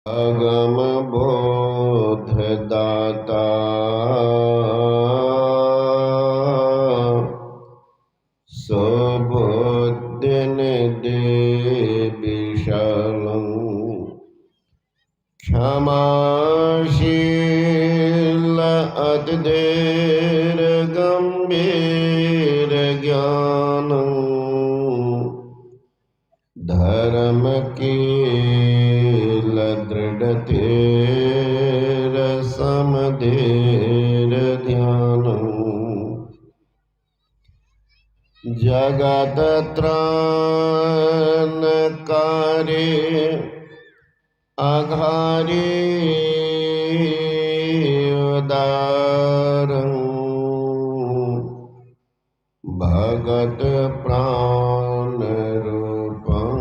अगम बोध दाता सुबुद्धिन दे विशालं क्षमाशील अति धीर गंभीर ज्ञानं धर्म की दृढ़तेर समधीर ध्यानं जगत त्राणकारी अघारी उदारं भगत प्राण रूपं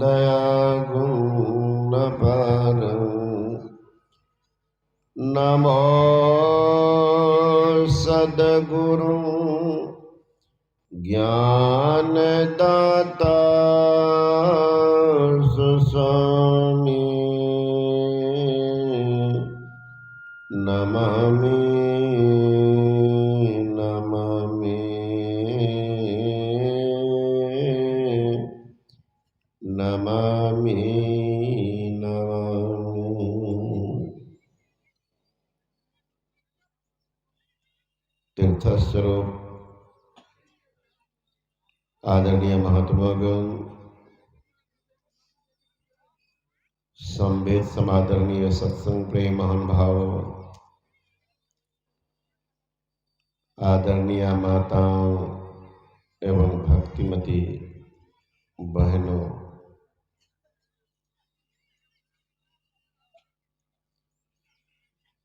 दयागुण परं नमो सद्गुरु ज्ञानदाता सुस्वामी नमामि नमामि नमामि नमामि। तीर्थस्वरूप आदरणीय महात्मागण, संवेद समादरणीय सत्संग प्रेम महान भाव, आदरणीय माताओं एवं भक्तिमती बहनों,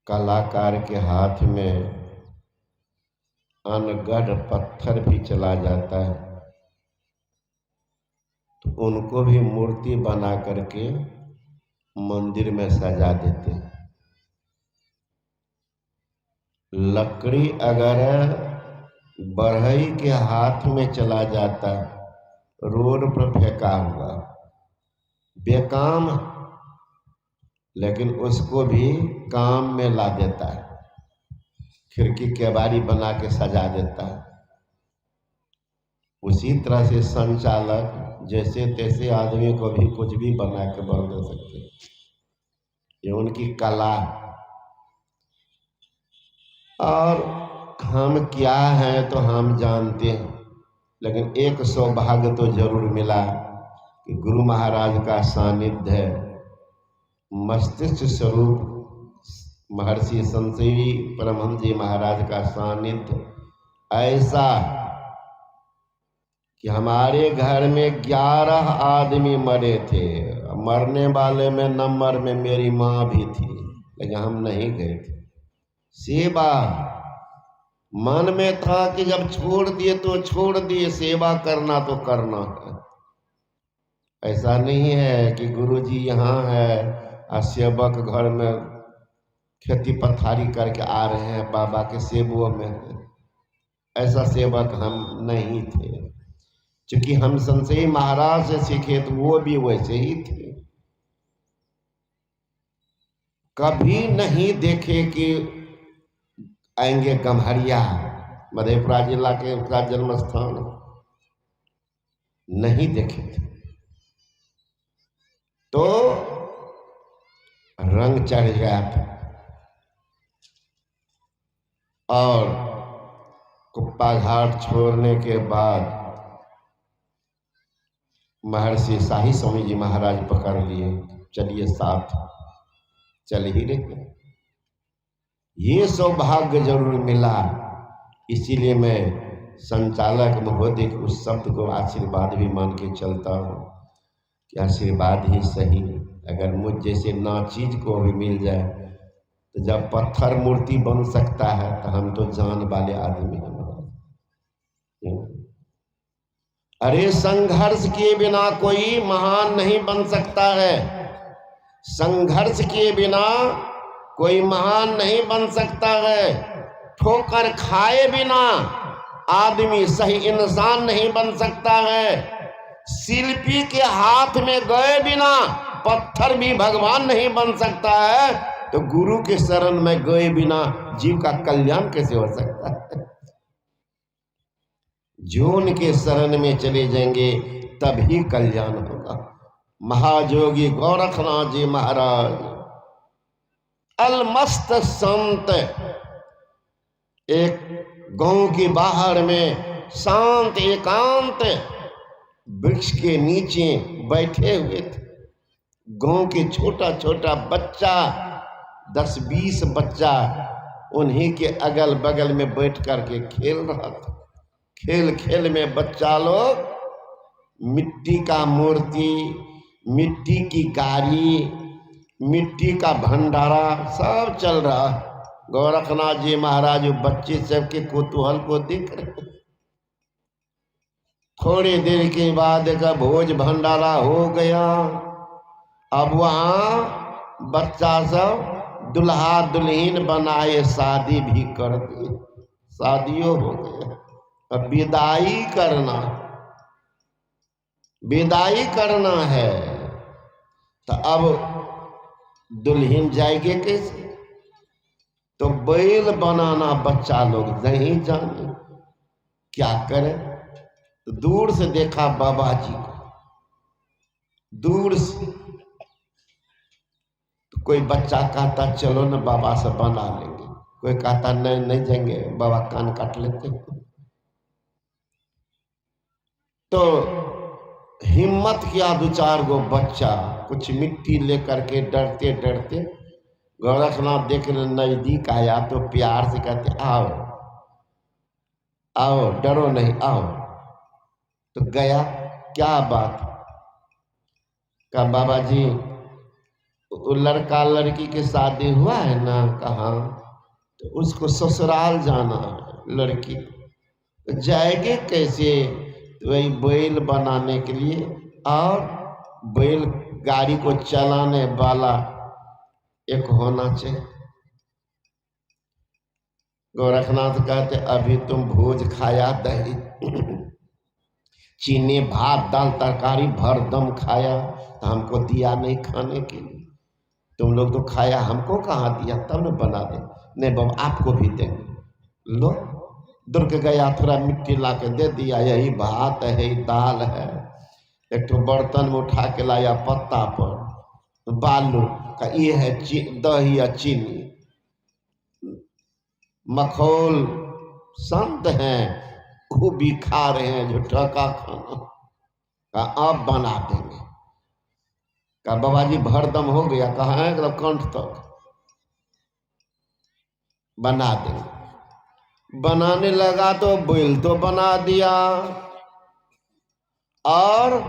कलाकार के हाथ में अनगढ़ पत्थर भी चला जाता है तो उनको भी मूर्ति बना करके मंदिर में सजा देते हैं। लकड़ी अगर बढ़ई के हाथ में चला जाता, रोड पर फेंका हुआ बेकाम, लेकिन उसको भी काम में ला देता है, खिड़की केवाड़ी बना के सजा देता है। उसी तरह से संचालक जैसे तैसे आदमी को भी कुछ भी बना के बोल दे सकते, ये उनकी कला। और हम क्या हैं तो हम जानते हैं, लेकिन एक सौभाग्य तो जरूर मिला कि गुरु महाराज का सानिध्य, मस्तिष्क स्वरूप महर्षि संतसेवी परमहंस जी महाराज का सानिध्य ऐसा कि हमारे घर में 11 आदमी मरे थे। मरने वाले में नंबर में मेरी माँ भी थी, लेकिन हम नहीं गए थे। सेवा मन में था कि जब छोड़ दिए तो छोड़ दिए, सेवा करना तो करना है। ऐसा नहीं है कि गुरुजी यहाँ है और सेवक घर में खेती पथारी करके आ रहे हैं, बाबा के सेवों में है। ऐसा सेवक हम नहीं थे। चूंकि हम संतसेवी महाराज से सीखे तो वो भी वैसे ही थे। कभी नहीं देखे कि आएंगे गम्हरिया, मधेपुरा जिला के उनका जन्म स्थान, नहीं देखे थे। तो रंग चढ़ गया था और कुप्पा घाट छोड़ने के बाद महर्षि शाही स्वामी जी महाराज पकड़ लिए, चलिए साथ चल ही रहे। ये सौभाग्य जरूर मिला। इसीलिए मैं संचालक महोदय के उस शब्द को आशीर्वाद भी मान के चलता हूँ कि आशीर्वाद ही सही। अगर मुझ जैसे नाचीज को भी मिल जाए तो जब पत्थर मूर्ति बन सकता है तो हम तो जान वाले आदमी हैं। अरे संघर्ष के बिना कोई महान नहीं बन सकता है। संघर्ष के बिना कोई महान नहीं बन सकता है। ठोकर खाए बिना आदमी सही इंसान नहीं बन सकता है। शिल्पी के हाथ में गए बिना पत्थर भी भगवान नहीं बन सकता है, तो गुरु के शरण में गए बिना जीव का कल्याण कैसे हो सकता है? जो उनके शरण में चले जाएंगे तभी कल्याण होगा। महायोगी गोरखनाथ जी महाराज अलमस्त संत एक गांव के बाहर में शांत एकांत वृक्ष के नीचे बैठे हुए थे। गांव के छोटा छोटा बच्चा 10-20 बच्चा उन्हीं के अगल बगल में बैठ करके खेल रहा था। खेल खेल में बच्चा लोग मिट्टी का मूर्ति, मिट्टी की गाड़ी, मिट्टी का भंडारा सब चल रहा है। गोरखनाथ जी महाराज बच्चे सबके कुतूहल को देख रहे। थोड़ी देर के बाद का भोज भंडारा हो गया। अब वहां बच्चा सब दुल्हा दुल्हन बनाए, शादी भी कर दी, शादियों हो गया। अब विदाई करना है, तो अब दुल्हन जाएंगे कैसे? तो बैल बनाना बच्चा लोग नहीं जाने, क्या करे? तो दूर से देखा बाबा जी को, दूर से तो कोई बच्चा कहता चलो न बाबा से बना लेंगे, कोई कहता नहीं जाएंगे, बाबा कान काट लेते। तो हिम्मत किया 2-4 गो बच्चा, कुछ मिट्टी लेकर के डरते डरते गोरखनाथ देख नजदीक आया तो प्यार से कहते आओ आओ, डरो नहीं, आओ। तो गया, क्या बात? कहा बाबा जी वो लड़का लड़की के शादी हुआ है ना, कहा तो उसको ससुराल जाना है लड़की, तो जाएंगे कैसे? तो वही बैल बनाने के लिए, और बैल गाड़ी को चलाने वाला एक होना चाहिए। गोरखनाथ कहते अभी तुम भोज खाया, दही चीनी भात दाल तरकारी भर दम खाया, तो हमको दिया नहीं खाने के लिए। तुम लोग तो खाया, हमको कहाँ दिया? तब न बना दे। नहीं बाबा आपको भी देंगे। लो, दुर्ग गया, थोड़ा मिट्टी ला के दे दिया, यही भात है, यही दाल है। एक तो बर्तन में उठा के लाया पत्ता पर बालू का, ये है दही या चीनी। मखौल संत हैं, वो भी खा रहे हैं जो टका खाना का, अब बना देंगे। का बाबा जी भरदम हो गया, कहा है एकदम कंठ तक, बना देंगे। बनाने लगा तो बैल तो बना दिया, और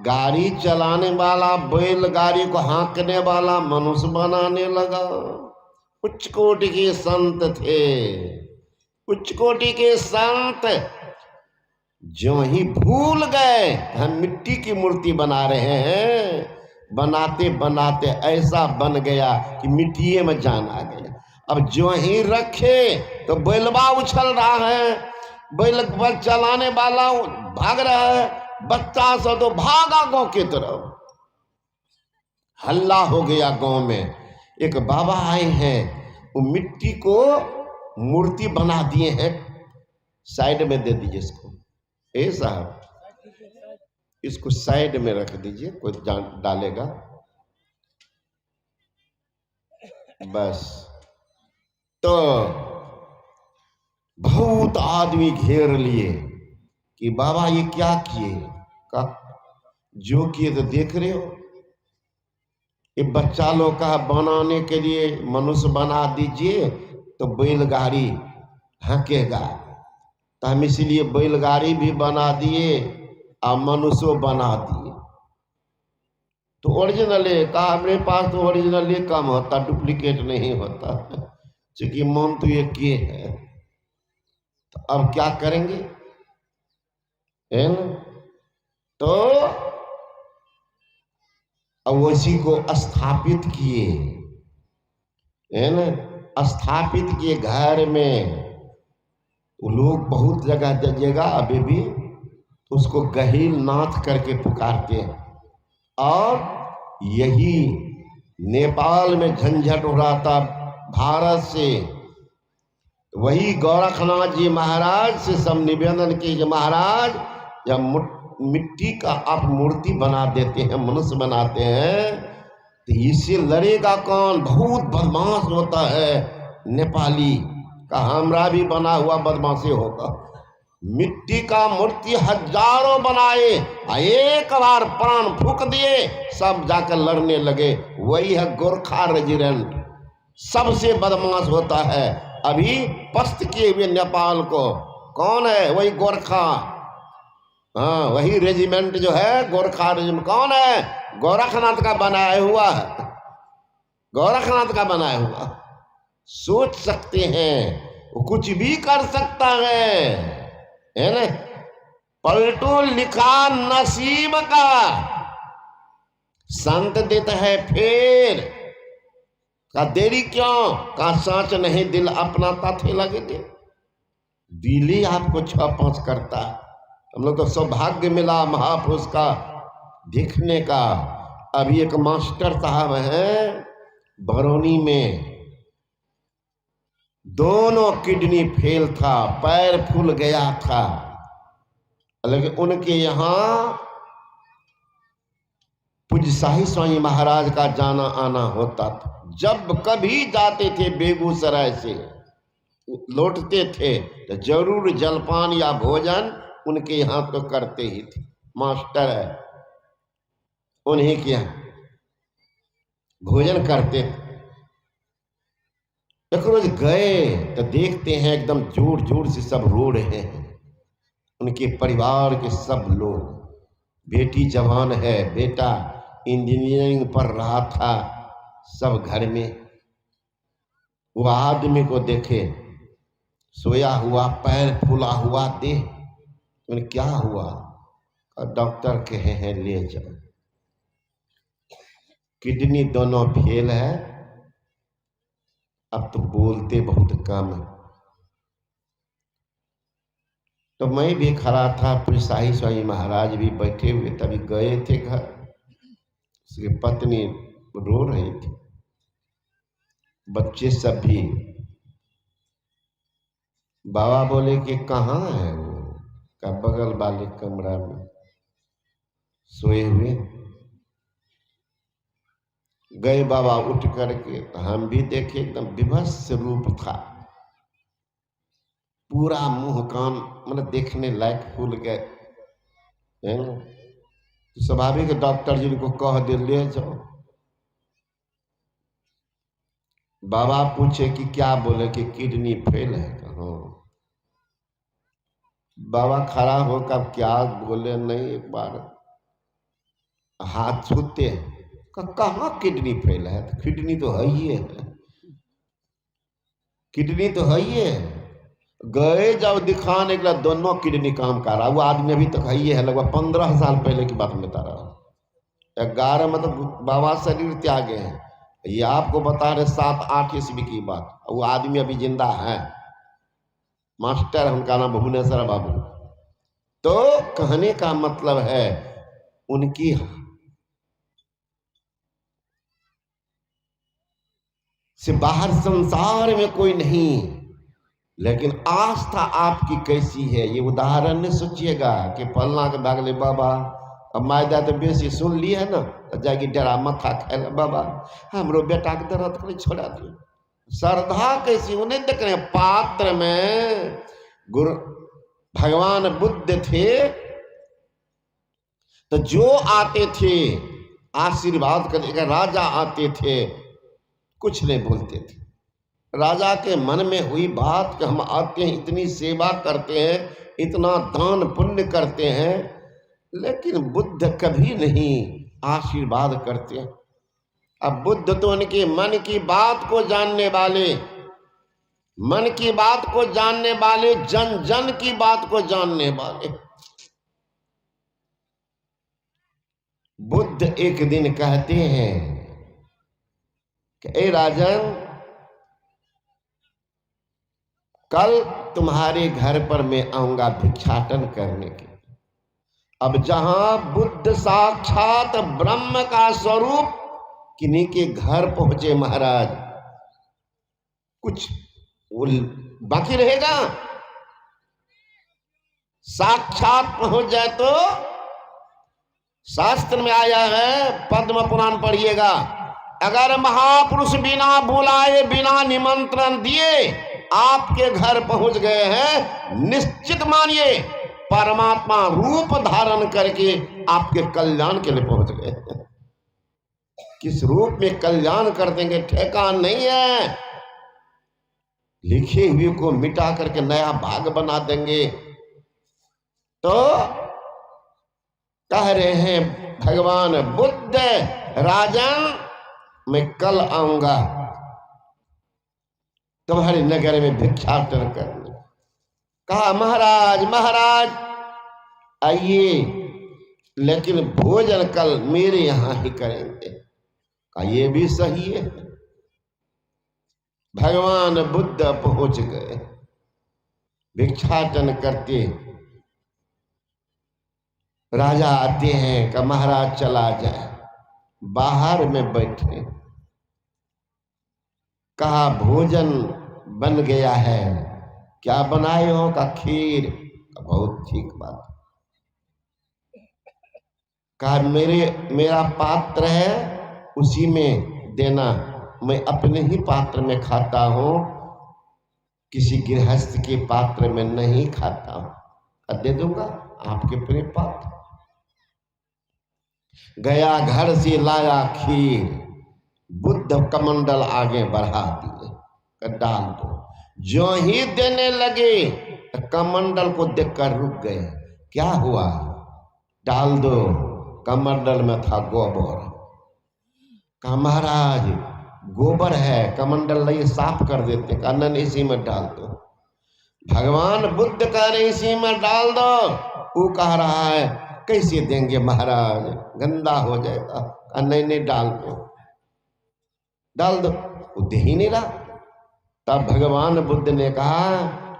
गाड़ी चलाने वाला, बैल गाड़ी को हाँकने वाला मनुष्य बनाने लगा। उच्च कोटि के संत थे, उच्च कोटि के संत। जो ही भूल गए हम मिट्टी की मूर्ति बना रहे हैं, बनाते बनाते ऐसा बन गया कि मिट्टी में जान आ गया। अब जो ही रखे तो बैलवा उछल रहा है, बैल चलाने वाला भाग रहा है, बच्चा सब तो भागा गांव की तरफ। हल्ला हो गया गांव में। एक बाबा आए हैं, वो मिट्टी को मूर्ति बना दिए हैं, साइड में दे दीजिए इसको। ए साहब इसको साइड में रख दीजिए, कोई डालेगा बस। तो बहुत आदमी घेर लिए कि बाबा ये क्या किए? का जो किए तो देख रहे हो, ये बच्चा लोग का बनाने के लिए मनुष्य बना दीजिए तो बैलगाड़ी हकेगा, तो हम इसलिए बैलगाड़ी भी बना दिए और मनुष्य बना दिए। तो ओरिजिनल है, कहा मेरे पास तो ओरिजिनल ही कम होता, डुप्लीकेट नहीं होता, क्योंकि मन तो ये किए है। तो अब क्या करेंगे, है ना? तो अब उसी को स्थापित किए, है ना, स्थापित किए घर में। लोग बहुत जगह अभी भी उसको गहील नाथ करके पुकारते हैं, और यही नेपाल में झंझट हो रहा था भारत से, वही गोरखनाथ जी महाराज से सब निवेदन किए, महाराज जब मिट्टी का आप मूर्ति बना देते हैं, मनुष्य बनाते हैं, तो इससे लड़ेगा कौन? बहुत बदमाश होता है नेपाली का, हमरा भी बना हुआ बदमाशी होगा। मिट्टी का मूर्ति हजारों बनाए, एक बार प्राण फूक दिए, सब जाकर लड़ने लगे। वही है गोरखा रेजिडेंट, सबसे बदमाश होता है। अभी पस्त किए हुए नेपाल को कौन है? वही गोरखा। हाँ, वही रेजिमेंट जो है गोरखा रेजिमेंट कौन है? गोरखनाथ का बनाया हुआ है, गोरखनाथ का बनाया हुआ। सोच सकते हैं वो कुछ भी कर सकता है ना? पलटू लिखा नसीब का, संत देता है फेर का, देरी क्यों का, साँच नहीं दिल अपना थे लगे थे। दिल ही आपको 6-5 करता है। हम लोग तो सौभाग्य मिला महापुरुष का देखने का। अभी एक मास्टर साहब हैं बरौनी में, दोनों किडनी फेल था, पैर फूल गया था, लेकिन उनके यहाँ पूज्य शाही स्वामी महाराज का जाना आना होता था। जब कभी जाते थे बेगूसराय से लौटते थे तो जरूर जलपान या भोजन उनके यहाँ तो करते ही थे। मास्टर है, उन्हीं के यहाँ भोजन करते थे। एक रोज गए तो देखते हैं एकदम जोर जोर से सब रो रहे हैं। उनके परिवार के सब लोग, बेटी जवान है, बेटा इंजीनियरिंग पढ़ रहा था, सब घर में। वो आदमी को देखे सोया हुआ, पैर फूला हुआ देह, उन्हें क्या हुआ? डॉक्टर कहे हैं ले जाओ, किडनी दोनों फेल है, अब तो बोलते बहुत कम है। तो मैं भी खड़ा था, फिर शाही स्वामी महाराज भी बैठे हुए, तभी गए थे घर। उसकी पत्नी रो रही थी, बच्चे सब भी। बाबा बोले कि कहाँ है वो? का बगल वाले कमरा में सोए हुए। गए बाबा उठ करके, हम भी देखे, एकदम विभत्स रूप था, पूरा मुंह कान मतलब देखने लायक फूल गए, है ना? तो स्वाभाविक डॉक्टर जी को कह दे ले जाओ। बाबा पूछे कि क्या? बोले कि किडनी फेल है। हाँ। बाबा खड़ा होकर क्या बोले? नहीं, एक बार हाथ छूते, कहाँ किडनी फेल है? किडनी तो है ही है, किडनी तो है ही है। गए जब दिखाने के लिए, दोनों किडनी काम कर रहा। वो आदमी अभी तक है ही है, लगभग 15 साल पहले की बात बता रहा। 11 मतलब बाबा शरीर त्यागे हैं, ये आपको बता रहे 7-8 ईस्वी की बात। वो आदमी अभी जिंदा है, मास्टर, उनका नाम भुवनेश्वर बाबू। तो कहने का मतलब है उनकी से बाहर संसार में कोई नहीं, लेकिन आस्था आपकी कैसी है? ये उदाहरण नहीं सोचिएगा कि फलना के भागले बाबा, अब मायदा तो बेसी सुन ली है ना, तो जाएगी डरा मथा खाए, बाबा हमरो बेटा के दर्द कर छोड़ा दो। श्रद्धा कैसी? उन्हें देख रहे हैं पात्र में गुरु भगवान बुद्ध थे, तो जो आते थे आशीर्वाद करने, राजा आते थे कुछ नहीं बोलते थे। राजा के मन में हुई बात कि हम आते हैं, इतनी सेवा करते हैं, इतना दान पुण्य करते हैं, लेकिन बुद्ध कभी नहीं आशीर्वाद करते। अब बुद्ध तो उनके मन की बात को जानने वाले, मन की बात को जानने वाले, जन जन की बात को जानने वाले। बुद्ध एक दिन कहते हैं कि ए राजन, कल तुम्हारे घर पर मैं आऊंगा भिक्षाटन करने के। अब जहां बुद्ध साक्षात ब्रह्म का स्वरूप किन्हीं के घर पहुंचे महाराज, कुछ वो बाकी रहेगा? साक्षात पहुंच जाए तो शास्त्र में आया है, पद्म पुराण पढ़िएगा, अगर महापुरुष बिना बुलाए बिना निमंत्रण दिए आपके घर पहुंच गए हैं, निश्चित मानिए परमात्मा रूप धारण करके आपके कल्याण के लिए पहुंच गए हैं। किस रूप में कल्याण कर देंगे ठेकान नहीं है। लिखे हुए को मिटा करके नया भाग बना देंगे। तो कह रहे हैं भगवान बुद्ध, राजन मैं कल आऊंगा तुम्हारे नगर में भिक्षाटन करने। कहा महाराज महाराज आइए, लेकिन भोजन कल मेरे यहां ही करेंगे। कहा ये भी सही है। भगवान बुद्ध पहुंच गए, भिक्षाटन करते। राजा आते हैं कि महाराज चला जाए, बाहर में बैठे। कहा भोजन बन गया है, क्या बनाए हो? का खीर। बहुत ठीक बात। कहा मेरा पात्र है उसी में देना, मैं अपने ही पात्र में खाता हूं, किसी गृहस्थ के पात्र में नहीं खाता हूं। दे दूंगा आपके प्रिय पात्र। गया घर से लाया खीर, बुद्ध कमंडल आगे बढ़ा दिए, डाल दो। जो ही देने लगे कमंडल को देखकर रुक गए। क्या हुआ? डाल दो। कमंडल में था गोबर। कहा महाराज गोबर है, कमंडल नहीं साफ कर देते। कहा नहीं इसी में डाल दो। भगवान बुद्ध कह रहे इसी में डाल दो। वो कह रहा है कैसे देंगे महाराज, गंदा हो जाएगा। कहा नहीं डाल दो, डाल दो। वो दे ही नहीं रहा। तब भगवान बुद्ध ने कहा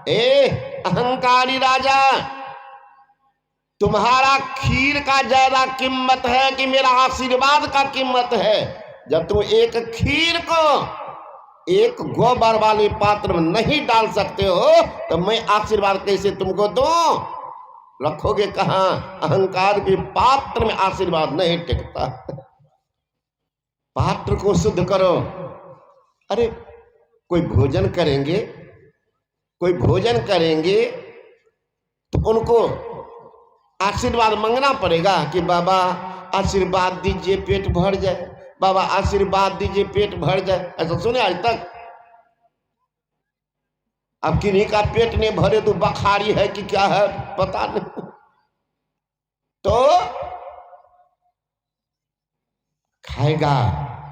ए अहंकारी राजा, तुम्हारा खीर का ज्यादा कीमत है कि मेरा आशीर्वाद का कीमत है? जब तुम एक खीर को एक गोबर वाले पात्र में नहीं डाल सकते हो तो मैं आशीर्वाद कैसे तुमको दूं? रखोगे कहां? अहंकार के पात्र में आशीर्वाद नहीं टिकता। पात्र को शुद्ध करो। अरे कोई भोजन करेंगे तो उनको आशीर्वाद मांगना पड़ेगा कि बाबा आशीर्वाद दीजिए पेट भर जाए, बाबा आशीर्वाद दीजिए पेट भर जाए। ऐसा सुने आज तक? अब किन्हीं का पेट नहीं भरे तो बखारी है कि क्या है पता नहीं। तो खाएगा,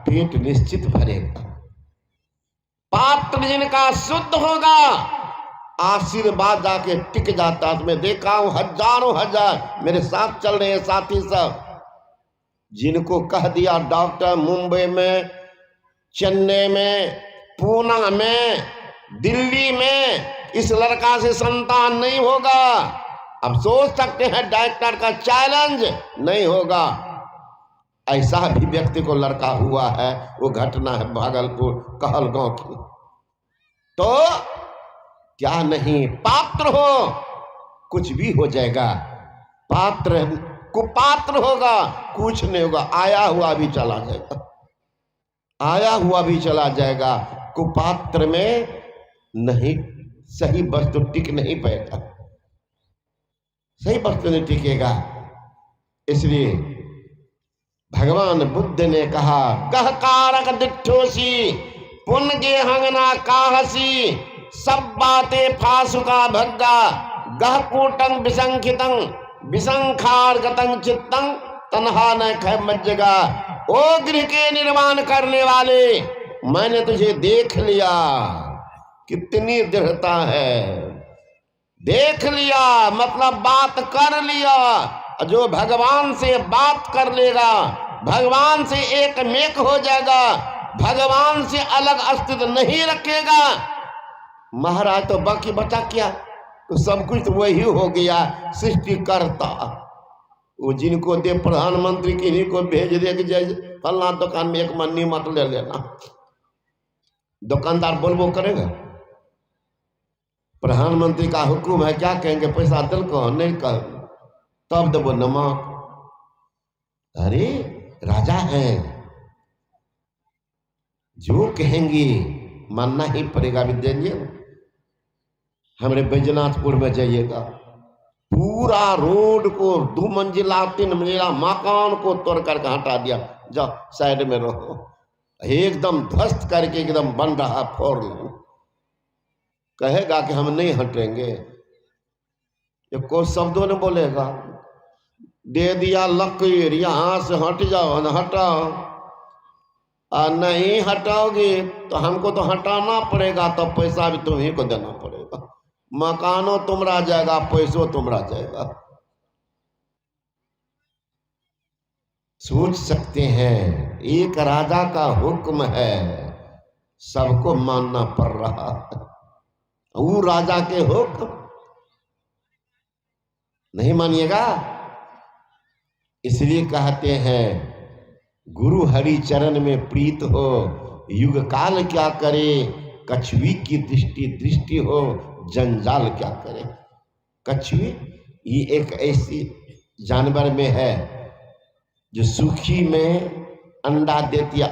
पेट निश्चित भरेगा। पात्र जिनका शुद्ध होगा आशीर्वाद जाके टिक जाता। मैं देखा हूं हजारों हजार मेरे साथ चल रहे हैं साथी सब, जिनको कह दिया डॉक्टर मुंबई में, चेन्नई में, पूना में, दिल्ली में इस लड़का से संतान नहीं होगा। अब सोच सकते हैं डॉक्टर का चैलेंज नहीं होगा। ऐसा भी व्यक्ति को लड़का हुआ है। वो घटना है भागलपुर कहलगांव की। तो क्या नहीं, पात्र हो कुछ भी हो जाएगा। पात्र कुपात्र होगा कुछ नहीं होगा। आया हुआ भी चला जाएगा, आया हुआ भी चला जाएगा। कुपात्र में नहीं, सही वस्तु टिक नहीं पाएगा, सही वस्तु नहीं टिकेगा। इसलिए भगवान बुद्ध ने कहा कह कारक दिठोसी पुन के हंगना काहसी, सब बातें फासुका भग्गा गह कूटंग विसंखितं विसंखार गतं चित्तं तन्हा न खै मज्जगा। ओ गृह के निर्माण करने वाले, मैंने तुझे देख लिया, कितनी दृढ़ता है। देख लिया मतलब बात कर लिया। जो भगवान से बात कर लेगा, भगवान से एक मेक हो जाएगा, भगवान से अलग अस्तित्व नहीं रखेगा, महाराज तो बाकी बचा क्या? तो सब कुछ तो वही हो गया, सृष्टिकर्ता। वो जिनको दे प्रधानमंत्री किन्हीं को भेज दे कि जय फलना दुकान में एक मन्नी मत ले लेना, दुकानदार बोलबो करेगा? प्रधानमंत्री का हुक्म है, क्या कहेंगे? पैसा दिल को नहीं कह तब दबो नमक। अरे राजा है, जो कहेंगे मानना ही पड़ेगा। विद्यालय हमारे बैजनाथपुर में जाइएगा, पूरा रोड को 2 मंजिला 3 मंजिला मकान को तोड़ करके हटा दिया, जाओ साइड में रहो, एकदम ध्वस्त करके एकदम बन रहा 4 लेन। कहेगा कि हम नहीं हटेंगे, ये कोई शब्दों ने बोलेगा। दे दिया लकीर, यहां से हट जाओ, न हटाओ, और नहीं हटाओगे तो हमको तो हटाना पड़ेगा, तो पैसा भी तुम्ही को देना पड़ेगा। मकानों तुम्हारा जाएगा, पैसों तुम्हारा जाएगा। सोच सकते हैं, एक राजा का हुक्म है, सबको मानना पड़ रहा है। वो राजा के हुक्म नहीं मानिएगा। इसलिए कहते हैं, गुरु हरि चरण में प्रीत हो, युग काल क्या करे, कछुई की दृष्टि हो, जंजाल क्या करे। कछुई ये एक ऐसी जानवर में है जो सूखी में अंडा देती है।